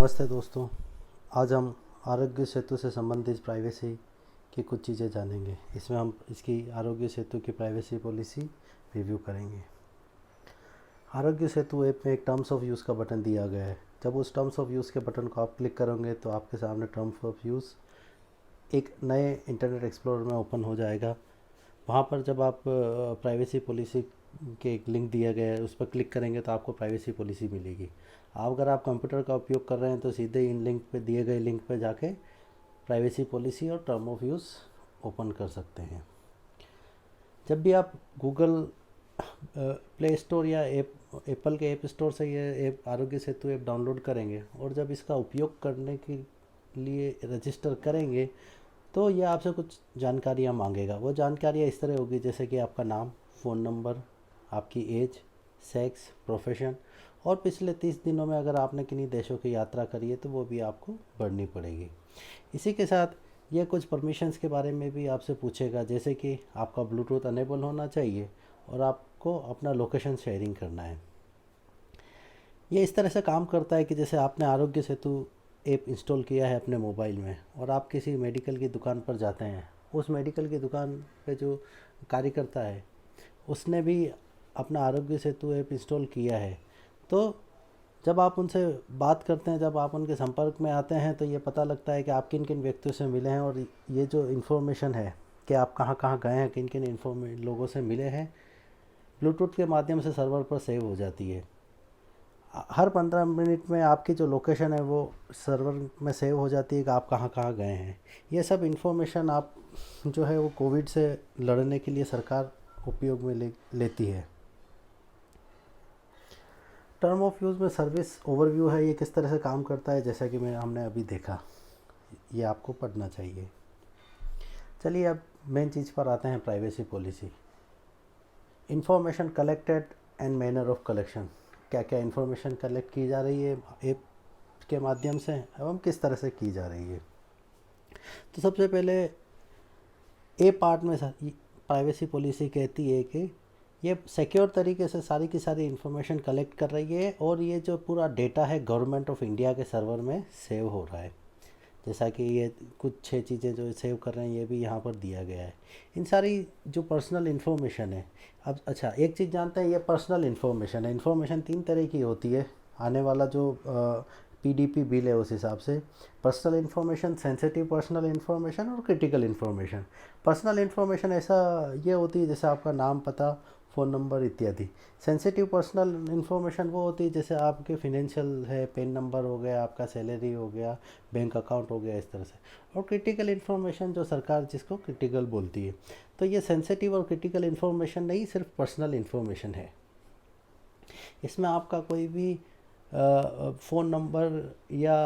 नमस्ते दोस्तों। आज हम आरोग्य सेतु से संबंधित प्राइवेसी की कुछ चीज़ें जानेंगे। इसमें हम इसकी आरोग्य सेतु की प्राइवेसी पॉलिसी रिव्यू करेंगे। आरोग्य सेतु ऐप में एक टर्म्स ऑफ यूज़ का बटन दिया गया है। जब उस टर्म्स ऑफ यूज़ के बटन को आप क्लिक करोगे तो आपके सामने टर्म्स ऑफ यूज़ एक नए इंटरनेट एक्सप्लोरर में ओपन हो जाएगा। वहाँ पर जब आप प्राइवेसी पॉलिसी के एक लिंक दिया गया है उस पर क्लिक करेंगे तो आपको प्राइवेसी पॉलिसी मिलेगी। अगर आप कंप्यूटर का उपयोग कर रहे हैं तो सीधे इन लिंक पे दिए गए लिंक पे जाके प्राइवेसी पॉलिसी और टर्म ऑफ यूज़ ओपन कर सकते हैं। जब भी आप गूगल प्ले स्टोर या एप्पल के ऐप स्टोर से ये app Aarogya Setu app download करेंगे और जब इसका उपयोग करने के लिए रजिस्टर करेंगे तो ये आपसे कुछ जानकारियाँ मांगेगा। वो जानकारियाँ इस तरह होगी जैसे कि आपका नाम, फ़ोन नंबर, आपकी एज, सेक्स, प्रोफेशन और पिछले 30 दिनों में अगर आपने किन्हीं देशों की यात्रा करी है तो वो भी आपको भरनी पड़ेगी। इसी के साथ ये कुछ परमिशंस के बारे में भी आपसे पूछेगा, जैसे कि आपका ब्लूटूथ अनेबल होना चाहिए और आपको अपना लोकेशन शेयरिंग करना है। ये इस तरह से काम करता है कि जैसे आपने आरोग्य सेतु ऐप इंस्टॉल किया है अपने मोबाइल में और आप किसी मेडिकल की दुकान पर जाते हैं, उस मेडिकल की दुकान पे जो कार्यकर्ता है उसने भी अपना आरोग्य सेतु ऐप इंस्टॉल किया है। तो जब आप उनसे बात करते हैं, जब आप उनके संपर्क में आते हैं तो ये पता लगता है कि आप किन किन व्यक्तियों से मिले हैं और ये जो इन्फॉर्मेशन है कि आप कहाँ कहाँ गए हैं, किन किन लोगों से मिले हैं, ब्लूटूथ के माध्यम से सर्वर पर सेव हो जाती है। हर 15 मिनट में आपकी जो लोकेशन है वो सर्वर में सेव हो जाती है कि आप कहाँ कहाँ गए हैं। ये सब इन्फॉर्मेशन आप जो है वो कोविड से लड़ने के लिए सरकार उपयोग में लेती है। टर्म ऑफ यूज़ में सर्विस ओवरव्यू है, ये किस तरह से काम करता है जैसा कि हमने अभी देखा, ये आपको पढ़ना चाहिए। चलिए अब मेन चीज़ पर आते हैं, privacy policy. Information collected and manner of collection. क्या क्या इन्फॉर्मेशन कलेक्ट की जा रही है ऐप के माध्यम से एवं किस तरह से की जा रही है। तो सबसे पहले ए पार्ट में प्राइवेसी पॉलिसी कहती है कि ये सिक्योर तरीके से सारी की सारी इन्फॉर्मेशन कलेक्ट कर रही है और ये जो पूरा डेटा है गवर्नमेंट ऑफ इंडिया के सर्वर में सेव हो रहा है। जैसा कि ये कुछ 6 चीज़ें जो सेव कर रहे हैं ये भी यहाँ पर दिया गया है। इन सारी जो पर्सनल इन्फॉर्मेशन है, अब अच्छा एक चीज़ जानते हैं, ये पर्सनल इन्फॉर्मेशन है। इन्फॉर्मेशन 3 तरह की होती है। आने वाला जो पीडीपी बिल है उस हिसाब से personal information, sensitive personal information और क्रिटिकल इन्फॉर्मेशन। पर्सनल इन्फॉर्मेशन ऐसा ये होती है जैसे आपका नाम, पता, फ़ोन नंबर इत्यादि। सेंसिटिव पर्सनल इन्फॉर्मेशन वो होती है जैसे आपके फिनेंशियल है, पेन नंबर हो गया, आपका सैलरी हो गया, बैंक अकाउंट हो गया, इस तरह से। और क्रिटिकल इन्फॉर्मेशन जो सरकार जिसको क्रिटिकल बोलती है। तो ये सेंसिटिव और क्रिटिकल इन्फॉर्मेशन नहीं, सिर्फ पर्सनल इन्फॉर्मेशन है। इसमें आपका कोई भी फ़ोन नंबर या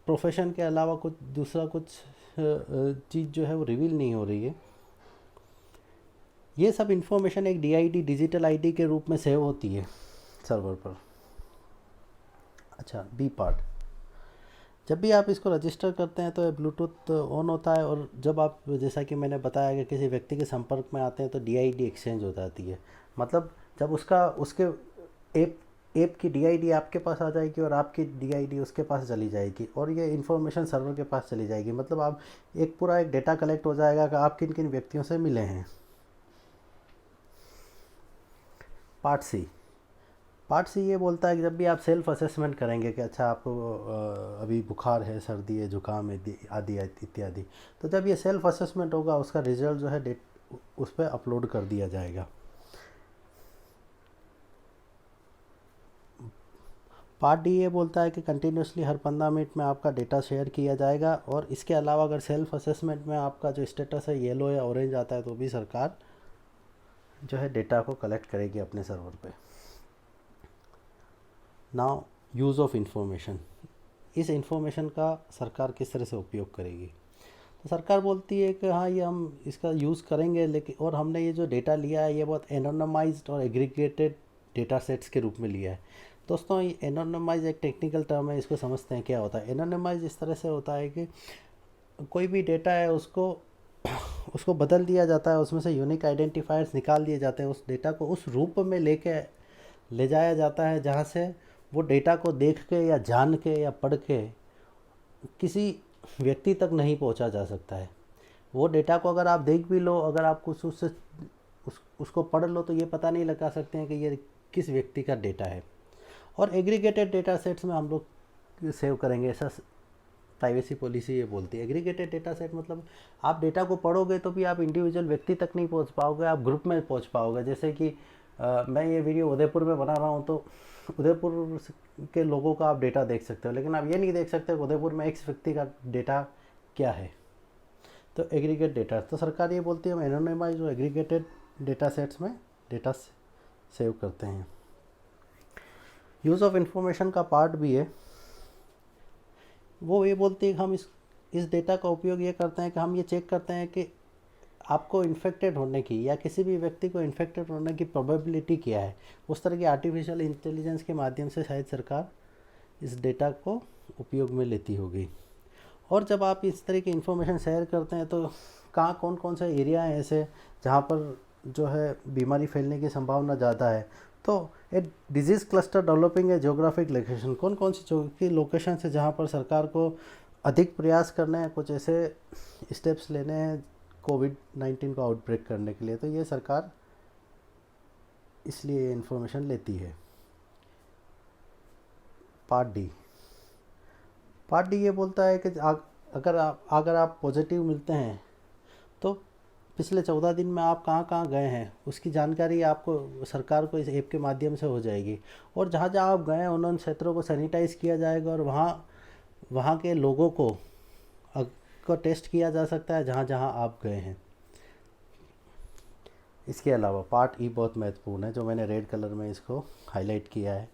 प्रोफेशन के अलावा कुछ दूसरा कुछ चीज़ जो है वो रिवील नहीं हो रही है। ये सब इन्फॉर्मेशन एक डीआईडी, डिजिटल आईडी के रूप में सेव होती है सर्वर पर। अच्छा, बी पार्ट। जब भी आप इसको रजिस्टर करते हैं तो ब्लूटूथ ऑन होता है और जब आप, जैसा कि मैंने बताया कि किसी व्यक्ति के संपर्क में आते हैं तो डीआईडी एक्सचेंज हो जाती है। मतलब जब उसके ऐप की डीआईडी आपके पास आ जाएगी और आपकी डीआईडी उसके पास चली जाएगी और ये इन्फॉर्मेशन सर्वर के पास चली जाएगी। मतलब आप पूरा एक डेटा कलेक्ट हो जाएगा कि आप किन किन व्यक्तियों से मिले हैं। पार्ट सी। पार्ट सी ये बोलता है कि जब भी आप सेल्फ असेसमेंट करेंगे कि अच्छा आपको अभी बुखार है, सर्दी है, जुकाम है आदि इत्यादि, तो जब ये सेल्फ असेसमेंट होगा उसका रिजल्ट जो है उस पर अपलोड कर दिया जाएगा। पार्ट डी ये बोलता है कि कंटिन्यूसली हर 15 मिनट में आपका डेटा शेयर किया जाएगा और इसके अलावा अगर सेल्फ असेसमेंट में आपका जो स्टेटस है येलो या ऑरेंज आता है तो भी सरकार जो है डेटा को कलेक्ट करेगी अपने सर्वर पे। Now use of information. इस इंफॉर्मेशन का सरकार किस तरह से उपयोग करेगी। तो सरकार बोलती है कि हाँ ये हम इसका यूज़ करेंगे, लेकिन और हमने ये जो डेटा लिया है ये बहुत एनोनिमाइज्ड और एग्रीगेटेड डेटा सेट्स के रूप में लिया है। दोस्तों ये एनोनिमाइज एक टेक्निकल टर्म है, इसको समझते हैं क्या होता है। एनोनिमाइज इस तरह से होता है कि कोई भी डेटा है उसको उसको बदल दिया जाता है, उसमें से यूनिक आइडेंटिफायर्स निकाल दिए जाते हैं, उस डेटा को उस रूप में ले जाया जाता है जहाँ से वो डेटा को देख के या जान के या पढ़ के किसी व्यक्ति तक नहीं पहुंचा जा सकता है। वो डेटा को अगर आप देख भी लो, अगर आप कुछ उससे उसको पढ़ लो, तो ये पता नहीं लगा सकते हैं कि ये किस व्यक्ति का डेटा है। और एग्रीगेटेड डेटा सेट्स में हम लोग सेव करेंगे, ऐसा प्राइवेसी पॉलिसी ये बोलती है। एग्रीगेटेड डेटा सेट मतलब आप डेटा को पढ़ोगे तो भी आप इंडिविजुअल व्यक्ति तक नहीं पहुंच पाओगे, आप ग्रुप में पहुंच पाओगे। जैसे कि मैं ये वीडियो उदयपुर में बना रहा हूँ, तो उदयपुर के लोगों का आप डेटा देख सकते हो, लेकिन आप ये नहीं देख सकते उदयपुर में एक्स व्यक्ति का डेटा क्या है। तो एग्रीगेट डेटा, तो सरकार ये बोलती है हम एनोनिमाइज और एग्रीगेटेड डेटा सेट्स में डेटा सेव करते हैं। यूज़ ऑफ इंफॉर्मेशन का पार्ट भी है, वो ये बोलती है कि हम इस डेटा का उपयोग ये करते हैं कि हम ये चेक करते हैं कि आपको इन्फेक्टेड होने की या किसी भी व्यक्ति को इन्फेक्टेड होने की प्रोबेबिलिटी क्या है। उस तरह की आर्टिफिशियल इंटेलिजेंस के माध्यम से शायद सरकार इस डेटा को उपयोग में लेती होगी। और जब आप इस तरह की इन्फॉर्मेशन शेयर करते हैं तो कहाँ कौन कौन से एरिया हैं ऐसे जहाँ पर जो है बीमारी फैलने की संभावना ज़्यादा है। तो एक डिजीज़ क्लस्टर डेवलपिंग है जोग्राफिक लोकेशन, कौन कौन सी जो लोकेशन है जहाँ पर सरकार को अधिक प्रयास करने हैं, कुछ ऐसे स्टेप्स लेने हैं कोविड-19 को आउटब्रेक करने के लिए। तो ये सरकार इसलिए ये इन्फॉर्मेशन लेती है। पार्ट डी ये बोलता है कि अगर आप पॉजिटिव मिलते हैं तो पिछले 14 दिन में आप कहाँ कहाँ गए हैं उसकी जानकारी आपको सरकार को इस ऐप के माध्यम से हो जाएगी। और जहाँ जहाँ आप गए हैं उन क्षेत्रों को सैनिटाइज़ किया जाएगा और वहाँ के लोगों को टेस्ट किया जा सकता है जहाँ जहाँ आप गए हैं। इसके अलावा पार्ट ई बहुत महत्वपूर्ण है, जो मैंने रेड कलर में इसको हाईलाइट किया है।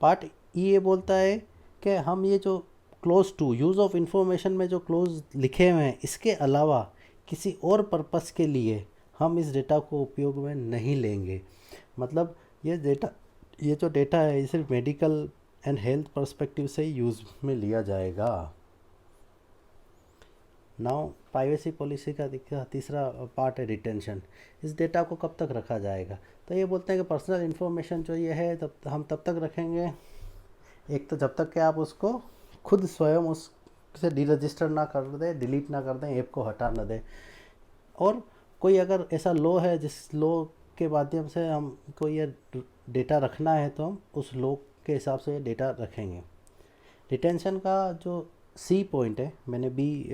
पार्ट ई ये बोलता है कि हम ये जो close to use of information में जो क्लोज लिखे हुए हैं, इसके अलावा किसी और पर्पस के लिए हम इस डेटा को उपयोग में नहीं लेंगे। मतलब ये जो डेटा है ये सिर्फ मेडिकल एंड हेल्थ पर्सपेक्टिव से यूज़ में लिया जाएगा। नाउ प्राइवेसी पॉलिसी का तीसरा पार्ट है रिटेंशन। इस डेटा को कब तक रखा जाएगा। तो ये बोलते हैं कि पर्सनल इन्फॉर्मेशन जो ये है हम तब तक रखेंगे, एक तो जब तक कि आप उसको खुद स्वयं उससे डीरजिस्टर ना कर दें, डिलीट ना कर दें, ऐप को हटा ना दें। और कोई अगर ऐसा लॉ है जिस लॉ के माध्यम से हमको ये डेटा रखना है तो हम उस लॉ के हिसाब से डेटा रखेंगे। रिटेंशन का जो सी पॉइंट है, मैंने भी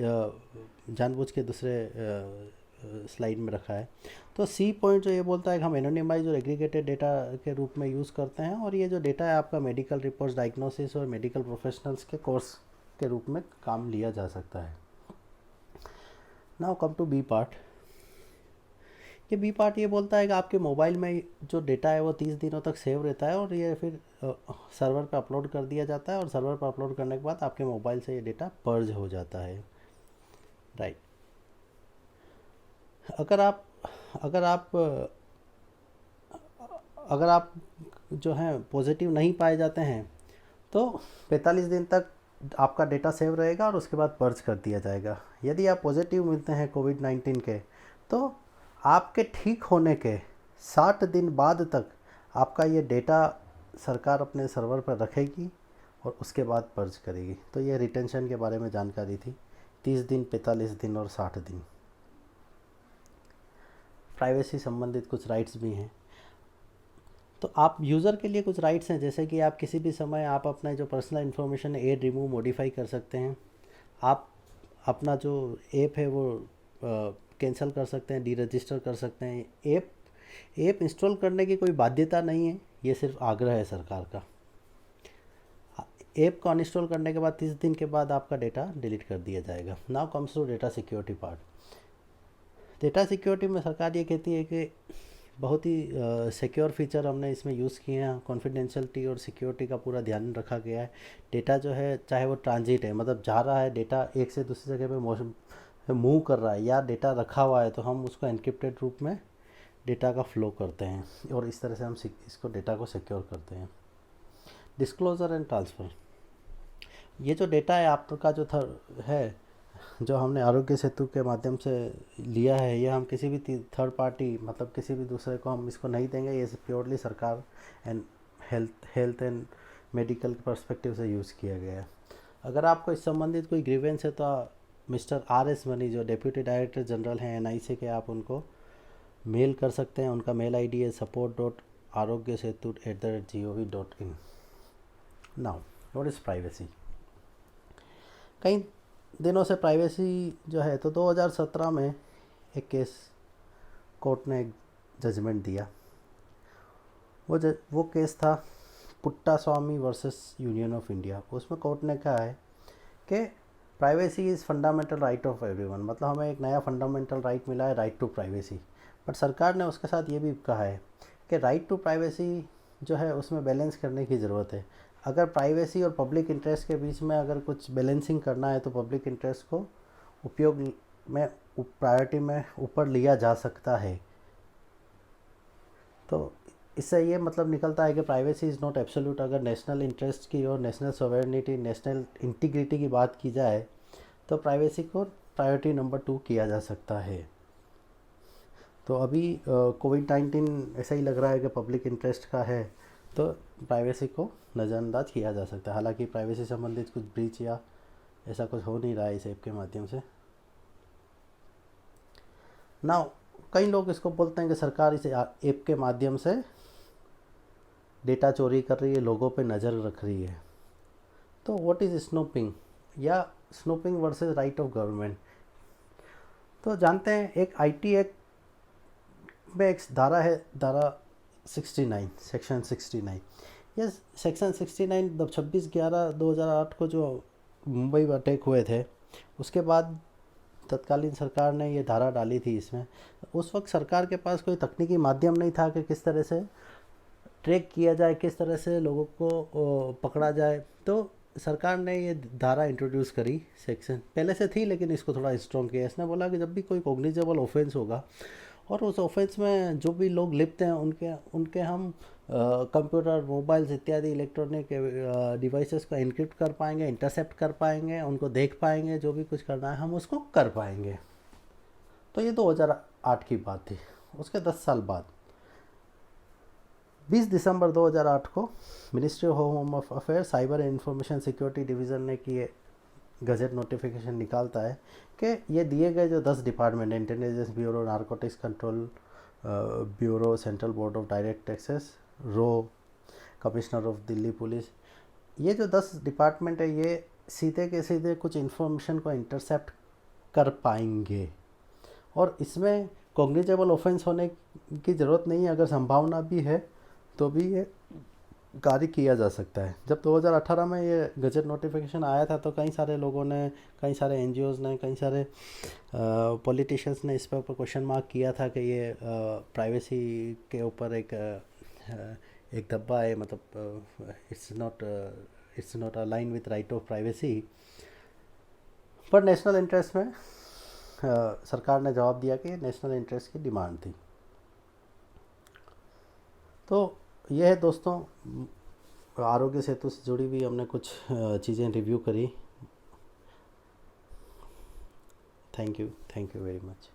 जानबूझ के दूसरे स्लाइड में रखा है। तो सी पॉइंट जो ये बोलता है कि हम एनोनिमाइज और एग्रीगेटेड डेटा के रूप में यूज़ करते हैं, और ये जो डेटा है आपका मेडिकल रिपोर्ट्स, डायग्नोसिस और मेडिकल प्रोफेशनल्स के कोर्स के रूप में काम लिया जा सकता है। Now come to B part. ये बी पार्ट ये बोलता है कि आपके मोबाइल में जो डेटा है वो 30 दिनों तक सेव रहता है और ये फिर सर्वर पर अपलोड कर दिया जाता है, और सर्वर पर अपलोड करने के बाद आपके मोबाइल से ये डेटा पर्ज हो जाता है। राइट। अगर आप जो हैं पॉजिटिव नहीं पाए जाते हैं तो 45 दिन तक आपका डेटा सेव रहेगा और उसके बाद पर्ज कर दिया जाएगा। यदि आप पॉजिटिव मिलते हैं कोविड-19 के, तो आपके ठीक होने के 60 दिन बाद तक आपका ये डेटा सरकार अपने सर्वर पर रखेगी और उसके बाद पर्ज करेगी। तो ये रिटेंशन के बारे में जानकारी थी। 30 दिन, 45 दिन और 60 दिन। प्राइवेसी संबंधित कुछ राइट्स भी हैं। तो आप यूज़र के लिए कुछ राइट्स हैं, जैसे कि आप किसी भी समय आप अपना जो personal information add, remove, modify कर सकते हैं। आप अपना जो ऐप है वो कैंसिल कर सकते हैं, डीरजिस्टर कर सकते हैं। ऐप इंस्टॉल करने की कोई बाध्यता नहीं है, ये सिर्फ आग्रह है सरकार का। ऐप को अनइंस्टॉल करने के बाद 30 दिन के बाद आपका डेटा डिलीट कर दिया जाएगा। Now comes to data security part. Data security में सरकार ये कहती है कि बहुत ही सिक्योर फीचर हमने इसमें यूज़ किए हैं। कॉन्फिडेंशियलिटी और सिक्योरिटी का पूरा ध्यान रखा गया है। डेटा जो है, चाहे वो ट्रांजिट है, मतलब जा रहा है डेटा, एक से दूसरी जगह पे मूव कर रहा है, या डेटा रखा हुआ है, तो हम उसको एन्क्रिप्टेड रूप में डेटा का फ्लो करते हैं और इस तरह से हम इसको डेटा को सिक्योर करते हैं। Disclosure and transfer. ये जो डेटा है आपका जो हमने आरोग्य सेतु के माध्यम से लिया है, ये हम किसी भी थर्ड पार्टी, मतलब किसी भी दूसरे को हम इसको नहीं देंगे। ये प्योरली सरकार एंड हेल्थ एंड मेडिकल के पर्सपेक्टिव से यूज़ किया गया है। अगर आपको इस संबंधित कोई ग्रीवेंस है तो मिस्टर RS मनी जो डेप्यूटी डायरेक्टर जनरल हैं NIC के, आप उनको मेल कर सकते हैं। उनका मेल ID है support.arogyasetu@gov.in। Now what is privacy. कई दिनों से प्राइवेसी जो है, तो 2017 में एक केस कोर्ट ने एक जजमेंट दिया। वो केस था Puttaswamy versus union of India. उसमें कोर्ट ने कहा है कि privacy is fundamental right of everyone, मतलब हमें एक नया फंडामेंटल राइट मिला है, राइट टू प्राइवेसी। बट सरकार ने उसके साथ ये भी कहा है कि राइट टू प्राइवेसी जो है उसमें बैलेंस करने की ज़रूरत है। अगर प्राइवेसी और पब्लिक इंटरेस्ट के बीच में अगर कुछ बैलेंसिंग करना है तो पब्लिक इंटरेस्ट को उपयोग में प्रायोरिटी में ऊपर लिया जा सकता है। तो इससे ये मतलब निकलता है कि प्राइवेसी इज़ नॉट एब्सोल्यूट। अगर नेशनल इंटरेस्ट की और नेशनल सॉवरेनिटी, नेशनल इंटीग्रिटी की बात की जाए तो प्राइवेसी को प्रायोरिटी नंबर 2 किया जा सकता है। तो अभी कोविड-19 ऐसा ही लग रहा है कि पब्लिक इंटरेस्ट का है, तो प्राइवेसी को नज़रअंदाज किया जा सकता है। हालांकि प्राइवेसी संबंधित कुछ ब्रीच या ऐसा कुछ हो नहीं रहा है इस ऐप के माध्यम से। नाउ कई लोग इसको बोलते हैं कि सरकार इस ऐप के माध्यम से डेटा चोरी कर रही है, लोगों पे नज़र रख रही है। तो व्हाट इज़ स्नूपिंग या snooping versus right of government. तो जानते हैं एक IT एक्ट में एक धारा है, धारा 69, सेक्शन 69। ये सेक्शन 69 26/11/2008 को जो मुंबई में अटैक हुए थे, उसके बाद तत्कालीन सरकार ने ये धारा डाली थी इसमें। उस वक्त सरकार के पास कोई तकनीकी माध्यम नहीं था कि किस तरह से ट्रैक किया जाए, किस तरह से लोगों को पकड़ा जाए। तो सरकार ने ये धारा इंट्रोड्यूस करी। सेक्शन पहले से थी लेकिन इसको थोड़ा स्ट्रॉन्ग किया। इसने बोला कि जब भी कोई कॉग्निजेबल ऑफेंस होगा और उस ऑफेंस में जो भी लोग लिप्त हैं उनके हम कंप्यूटर, मोबाइल्स इत्यादि इलेक्ट्रॉनिक डिवाइसेस को एनक्रिप्ट कर पाएंगे, इंटरसेप्ट कर पाएंगे, उनको देख पाएंगे, जो भी कुछ करना है हम उसको कर पाएंगे। तो ये 2008 की बात थी। उसके 10 साल बाद 20 दिसंबर 2008 को ministry of home affair cyber and information security division ने कि गज़ेट नोटिफिकेशन निकालता है कि ये दिए गए जो 10 department, intelligence bureau, narcotics control bureau, central board of direct taxes, रो, कमिश्नर ऑफ दिल्ली पुलिस, ये जो 10 डिपार्टमेंट है ये सीधे के सीधे कुछ इन्फॉर्मेशन को इंटरसेप्ट कर पाएंगे और इसमें कॉग्निजेबल ऑफेंस होने की ज़रूरत नहीं है। अगर संभावना भी है तो भी ये कार्य किया जा सकता है। जब 2018 में ये गजट नोटिफिकेशन आया था तो कई सारे लोगों ने, कई सारे NGOs ने, कई सारे पॉलिटिशियंस ने इस पर ऊपर क्वेश्चन मार्क किया था कि ये प्राइवेसी के ऊपर एक धब्बा है, मतलब it's not align with right of privacy. पर नेशनल इंटरेस्ट में सरकार ने जवाब दिया कि नेशनल इंटरेस्ट की डिमांड थी। तो यह है दोस्तों, आरोग्य सेतु से जुड़ी हुई हमने कुछ चीज़ें रिव्यू करी। Thank you very much.